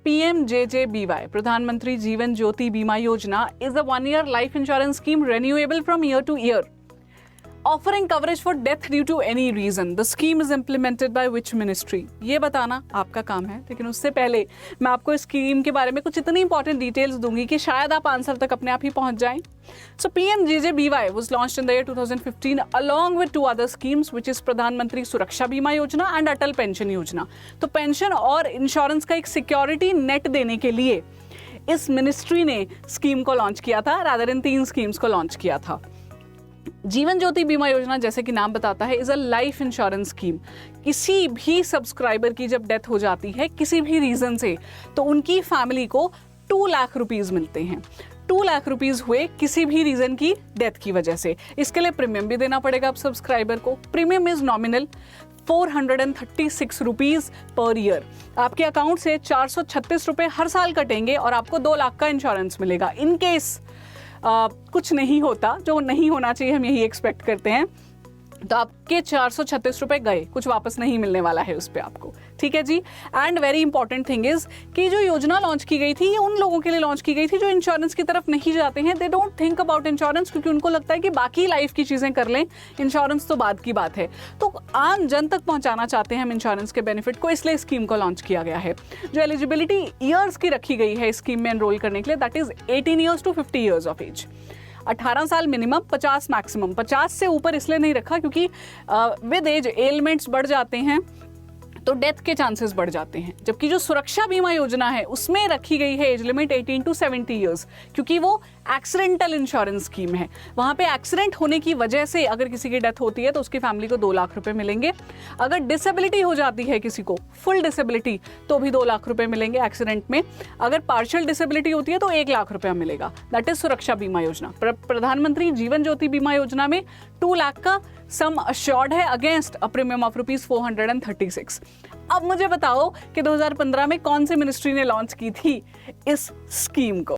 PMJJBY, प्रधानमंत्री जीवन ज्योति बीमा योजना, is a 1-year life insurance scheme renewable from year to year, offering coverage for death due to any reason. The scheme is implemented by which ministry? ये बताना आपका काम है, लेकिन उससे पहले मैं आपको इस स्कीम के बारे में कुछ इतनी इंपॉर्टेंट डिटेल्स दूंगी कि शायद आप आंसर तक अपने आप ही पहुंच जाएं. So PMJJBY was launched in the year 2015 along with 2 other schemes, which is प्रधानमंत्री सुरक्षा बीमा योजना and अटल पेंशन योजना. तो पेंशन और इंश्योरेंस का एक सिक्योरिटी नेट देने के लिए इस मिनिस्ट्री ने स्कीम को लॉन्च किया था, रादर इन 3 स्कीम्स को लॉन्च किया था. जीवन ज्योति बीमा योजना, जैसे कि नाम बताता है, is a life insurance scheme. किसी भी सब्सक्राइबर की जब डेथ हो जाती है किसी भी रीजन से, तो उनकी फैमिली को 2 लाख रुपीज मिलते हैं. 2 लाख रुपीज हुए किसी भी रीजन की डेथ की वजह से. इसके लिए प्रीमियम भी देना पड़ेगा आप सब्सक्राइबर को. Premium is nominal 436 rupees per year. आपके अकाउंट से 436 रुपए हर साल कटेंगे और आपको 2 लाख का इंश्योरेंस मिलेगा. इन केस कुछ नहीं होता, जो नहीं होना चाहिए, हम यही एक्सपेक्ट करते हैं, तो आपके 436 रुपए गए, कुछ वापस नहीं मिलने वाला है उस पे आपको. ठीक है जी. And very important thing is कि जो योजना लॉन्च की गई थी ये उन लोगों के लिए लॉन्च की गई थी जो इंश्योरेंस की तरफ नहीं जाते हैं. They don't think about insurance, क्योंकि उनको लगता है कि बाकी लाइफ की चीजें कर लें, इंश्योरेंस तो बाद की बात है. तो आम जन तक पहुंचाना चाहते हैं हम इंश्योरेंस के बेनिफिट को, इसलिए स्कीम को लॉन्च किया गया है. जो एलिजिबिलिटी ईयर्स की रखी गई है स्कीम में एनरोल करने के लिए, that is 18 years to 50 years of age. 18 साल मिनिमम, 50 मैक्सिमम. 50 से ऊपर इसलिए नहीं रखा क्योंकि विद एज एलिमेंट्स बढ़ जाते हैं तो डेथ के चांसेस बढ़ जाते हैं. जबकि जो सुरक्षा बीमा योजना है उसमें रखी गई है एज लिमिट 18 टू 70 ईयर्स, क्योंकि वो एक्सीडेंटल इंश्योरेंस स्कीम है. वहां पे एक्सीडेंट होने की वजह से अगर किसी की डेथ होती है तो उसकी फैमिली को 2 लाख रुपए मिलेंगे. अगर डिसेबिलिटी हो जाती है किसी को, फुल डिसेबिलिटी, तो भी 2 लाख रुपए मिलेंगे एक्सीडेंट में. अगर पार्शियल डिसेबिलिटी होती है तो 1 लाख रुपया मिलेगा. दैट इज सुरक्षा बीमा योजना. प्रधानमंत्री जीवन ज्योति बीमा योजना में 2 लाख का सम अश्योर्ड है अगेंस्ट अ प्रीमियम ऑफ ₹436. अब मुझे बताओ कि 2015 में कौन सी मिनिस्ट्री ने लॉन्च की थी इस स्कीम को?